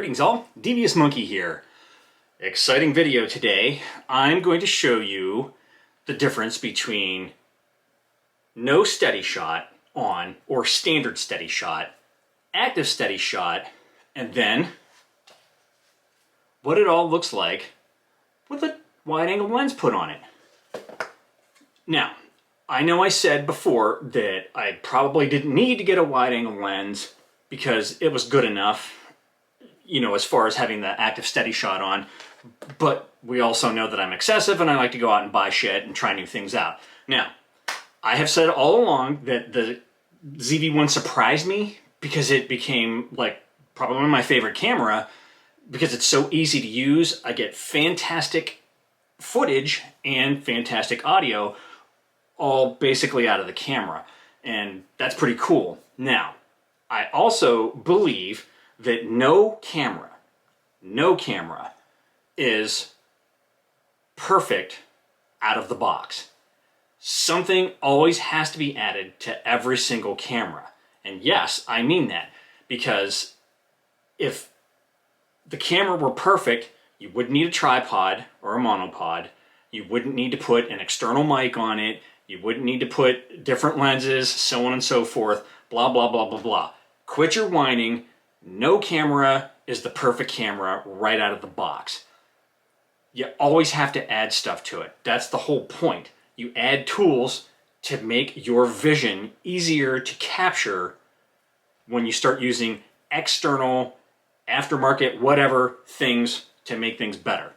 Greetings all, thedvsmonkey here. Exciting video today. I'm going to show you the difference between no steady shot on, or standard steady shot, active steady shot, and then what it all looks like with a wide-angle lens put on it. Now, I know I said before that I probably didn't need to get a wide-angle lens because it was good enough, you know, as far as having the active steady shot on, but we also know that I'm excessive and I like to go out and buy shit and try new things out. Now, I have said all along that the ZV1 surprised me because it became like probably my favorite camera because it's so easy to use. I get fantastic footage and fantastic audio all basically out of the camera, and that's pretty cool. Now, I also believe that no camera is perfect out of the box. Something always has to be added to every single camera. And yes, I mean that, because if the camera were perfect, you wouldn't need a tripod or a monopod. You wouldn't need to put an external mic on it. You wouldn't need to put different lenses, so on and so forth, blah, blah, blah, blah, blah. Quit your whining. No camera is the perfect camera right out of the box. You always have to add stuff to it. That's the whole point. You add tools to make your vision easier to capture when you start using external, aftermarket, whatever things to make things better.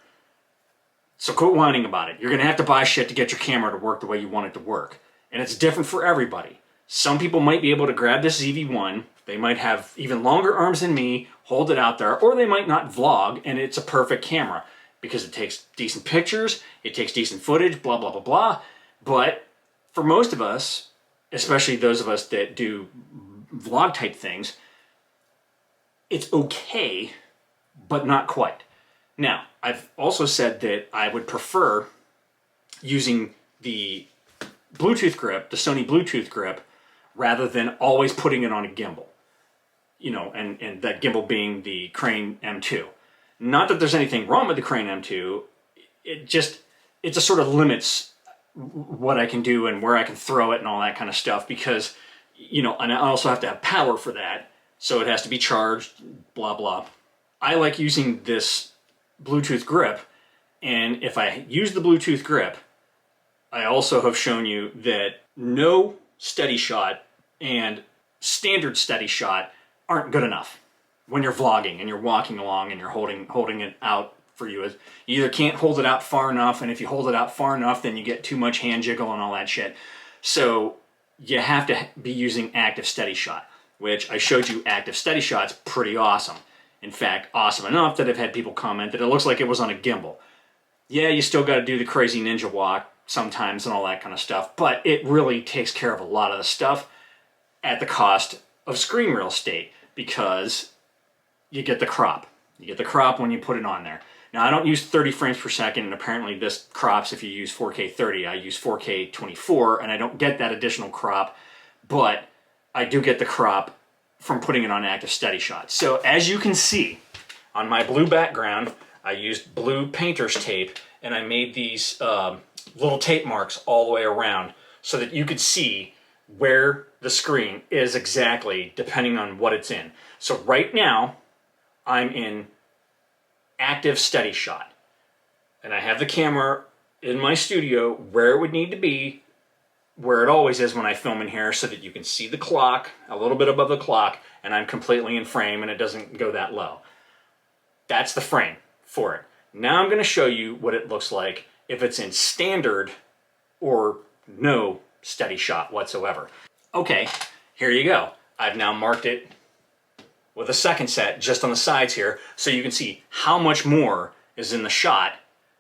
So quit whining about it. You're going to have to buy shit to get your camera to work the way you want it to work. And it's different for everybody. Some people might be able to grab this ZV1. They might have even longer arms than me, hold it out there, or they might not vlog, and it's a perfect camera because it takes decent pictures, it takes decent footage, blah, blah, blah, blah. But for most of us, especially those of us that do vlog type things, it's okay, but not quite. Now, I've also said that I would prefer using the Bluetooth grip, the Sony Bluetooth grip, rather than always putting it on a gimbal. You know, and that gimbal being the Crane M2. Not that there's anything wrong with the Crane M2, it just sort of limits what I can do and where I can throw it and all that kind of stuff because, you know, and I also have to have power for that, so it has to be charged, blah, blah. I like using this Bluetooth grip, and if I use the Bluetooth grip, I also have shown you that no steady shot and standard steady shot aren't good enough when you're vlogging and you're walking along and you're holding it out for you. You either can't hold it out far enough, and if you hold it out far enough, then you get too much hand jiggle and all that shit. So you have to be using active steady shot, which I showed you active steady shot's pretty awesome. In fact, awesome enough that I've had people comment that it looks like it was on a gimbal. Yeah, you still got to do the crazy ninja walk sometimes and all that kind of stuff, but it really takes care of a lot of the stuff at the cost of screen real estate because you get the crop. You get the crop when you put it on there. Now, I don't use 30 frames per second, and apparently this crops if you use 4K 30. I use 4K 24, and I don't get that additional crop, but I do get the crop from putting it on active steady shot. So as you can see, on my blue background, I used blue painter's tape, and I made these little tape marks all the way around so that you could see where the screen is exactly depending on what it's in. So right now, I'm in active steady shot, and I have the camera in my studio where it would need to be, where it always is when I film in here, so that you can see the clock, a little bit above the clock, and I'm completely in frame and it doesn't go that low. That's the frame for it. Now I'm going to show you what it looks like if it's in standard or no steady shot whatsoever. Okay, here you go. I've now marked it with a second set just on the sides here, so you can see how much more is in the shot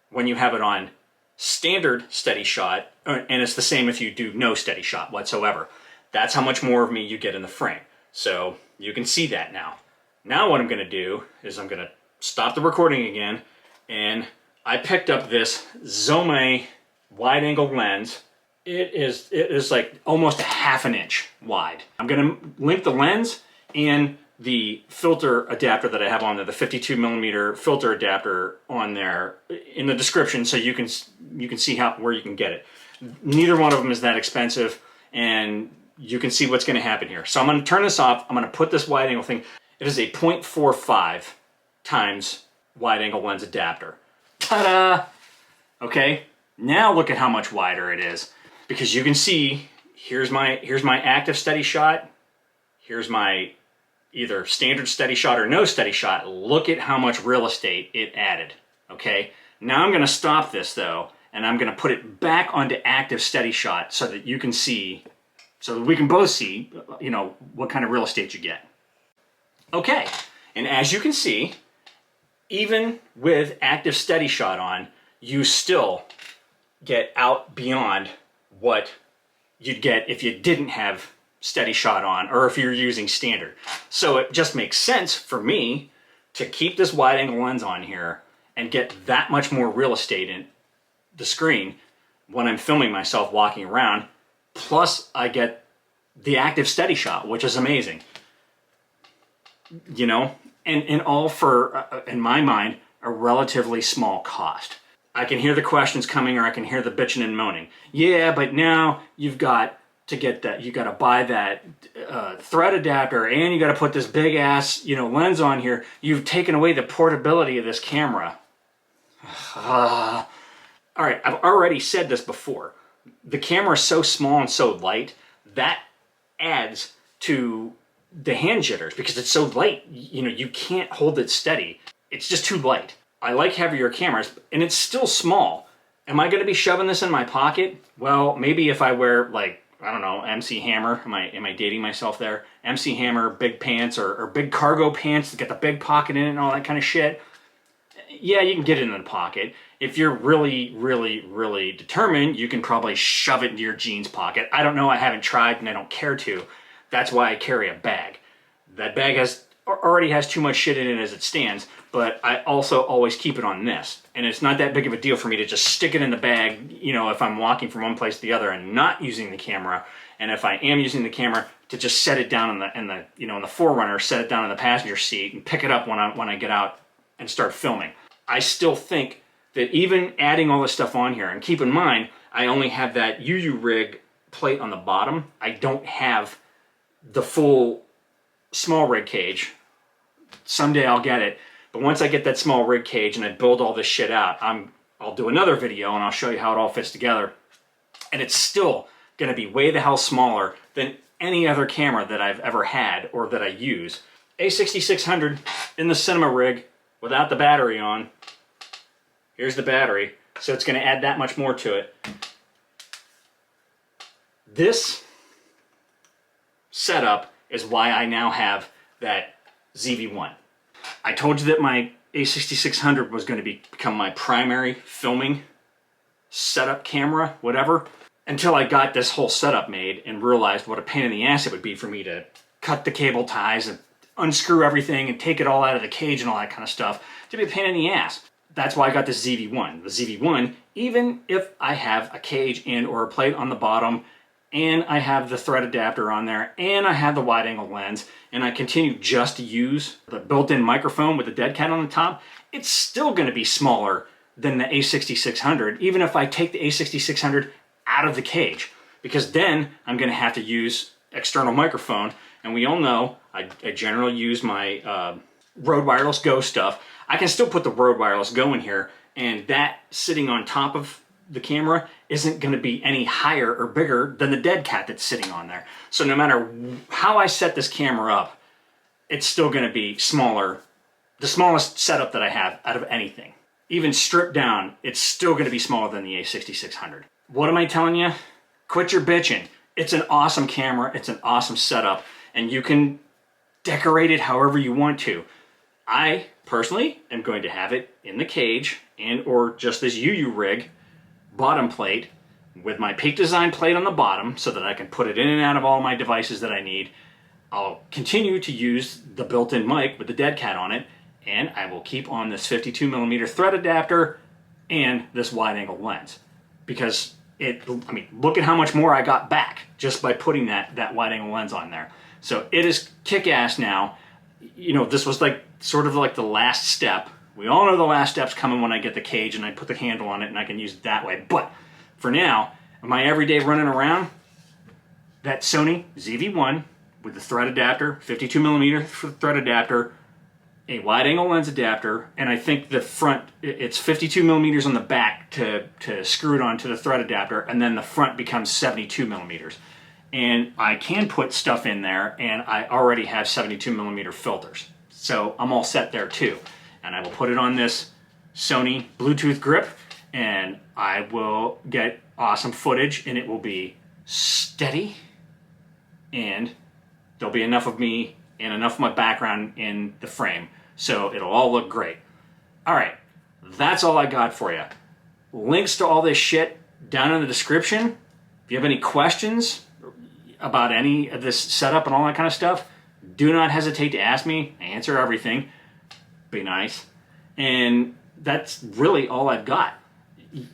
when you have it on standard steady shot, and it's the same if you do no steady shot whatsoever. That's how much more of me you get in the frame. So you can see that now. Now what I'm going to do is I'm going to stop the recording again, and I picked up this Zomei wide-angle lens. It is like almost a half an inch wide. I'm going to link the lens and the filter adapter that I have on there, the 52 millimeter filter adapter on there in the description, so you can see where you can get it. Neither one of them is that expensive, and you can see what's going to happen here. So I'm going to turn this off. I'm going to put this wide angle thing. It is a 0.45 times wide angle lens adapter. Ta-da! Okay, now look at how much wider it is, because you can see here's my active steady shot. Here's my either standard steady shot or no steady shot. Look at how much real estate it added. Okay, now I'm going to stop this though, and I'm going to put it back onto active steady shot so that you can see, so that we can both see, you know, what kind of real estate you get. Okay, and as you can see, even with active steady shot on, you still get out beyond what you'd get if you didn't have steady shot on, or if you're using standard. So it just makes sense for me to keep this wide angle lens on here and get that much more real estate in the screen when I'm filming myself walking around. Plus I get the active steady shot, which is amazing. You know, and all for, in my mind, a relatively small cost. I can hear the questions coming, or I can hear the bitching and moaning. Yeah, but now you've got to get that, you got to buy that thread adapter, and you got to put this big ass, you know, lens on here. You've taken away the portability of this camera. All right, I've already said this before. The camera is so small and so light, that adds to the hand jitters because it's so light. You know, you can't hold it steady. It's just too light. I like heavier cameras, and it's still small. Am I going to be shoving this in my pocket? Well, maybe if I wear, like, I don't know, MC Hammer. Am I dating myself there? MC Hammer, big pants, or big cargo pants to get the big pocket in it and all that kind of shit. Yeah, you can get it in the pocket. If you're really, really, really determined, you can probably shove it into your jeans pocket. I don't know. I haven't tried, and I don't care to. That's why I carry a bag. That bag already has too much shit in it as it stands, but I also always keep it on this. And it's not that big of a deal for me to just stick it in the bag, you know, if I'm walking from one place to the other and not using the camera. And if I am using the camera, to just set it down in the Forerunner, set it down in the passenger seat and pick it up when I get out and start filming. I still think that even adding all this stuff on here, and keep in mind, I only have that UU rig plate on the bottom. I don't have the full small rig cage. Someday I'll get it, but once I get that small rig cage and I build all this shit out, I'll do another video and I'll show you how it all fits together. And it's still going to be way the hell smaller than any other camera that I've ever had or that I use. A6600 in the cinema rig without the battery on. Here's the battery, so it's going to add that much more to it. This setup is why I now have that ZV1. I told you that my A6600 was going to become my primary filming setup camera, whatever, until I got this whole setup made and realized what a pain in the ass it would be for me to cut the cable ties and unscrew everything and take it all out of the cage and all that kind of stuff. To be a pain in the ass. That's why I got this ZV1. The ZV1, even if I have a cage and or a plate on the bottom, and I have the thread adapter on there, and I have the wide angle lens, and I continue just to use the built-in microphone with the dead cat on the top, it's still going to be smaller than the A6600, even if I take the A6600 out of the cage, because then I'm going to have to use external microphone, and we all know I generally use my Rode Wireless Go stuff. I can still put the Rode Wireless Go in here, and that sitting on top of the camera isn't going to be any higher or bigger than the dead cat that's sitting on there. So no matter how I set this camera up, it's still going to be smaller, the smallest setup that I have out of anything. Even stripped down, it's still going to be smaller than the A6600. What am I telling you? Quit your bitching. It's an awesome camera, it's an awesome setup, and you can decorate it however you want to. I personally am going to have it in the cage and or just this UU rig bottom plate with my Peak Design plate on the bottom so that I can put it in and out of all my devices that I need. I'll continue to use the built-in mic with the dead cat on it, and I will keep on this 52mm thread adapter and this wide angle lens, because look at how much more I got back just by putting that wide angle lens on there. So it is kick-ass now. you know, this was like sort of like the last step. We all know the last step's coming when I get the cage and I put the handle on it and I can use it that way. But for now, my everyday running around, that Sony ZV1 with the thread adapter, 52 millimeter thread adapter, a wide angle lens adapter, and I think the front, it's 52 millimeters on the back to screw it onto the thread adapter, and then the front becomes 72 millimeters. And I can put stuff in there, and I already have 72 millimeter filters. So I'm all set there too. And I will put it on this Sony Bluetooth grip, and I will get awesome footage, and it will be steady, and there'll be enough of me and enough of my background in the frame, so it'll all look great. All right, that's all I got for you. Links to all this shit down in the description. If you have any questions about any of this setup and all that kind of stuff, do not hesitate to ask me. I answer everything. Be nice. And that's really all I've got.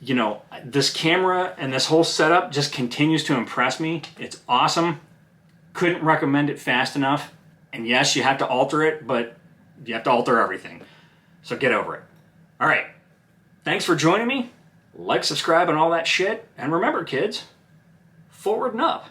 You know, this camera and this whole setup just continues to impress me. It's awesome. Couldn't recommend it fast enough. And yes, you have to alter it, but you have to alter everything. So get over it. All right. Thanks for joining me. Like, subscribe, and all that shit. And remember, kids, forward and up.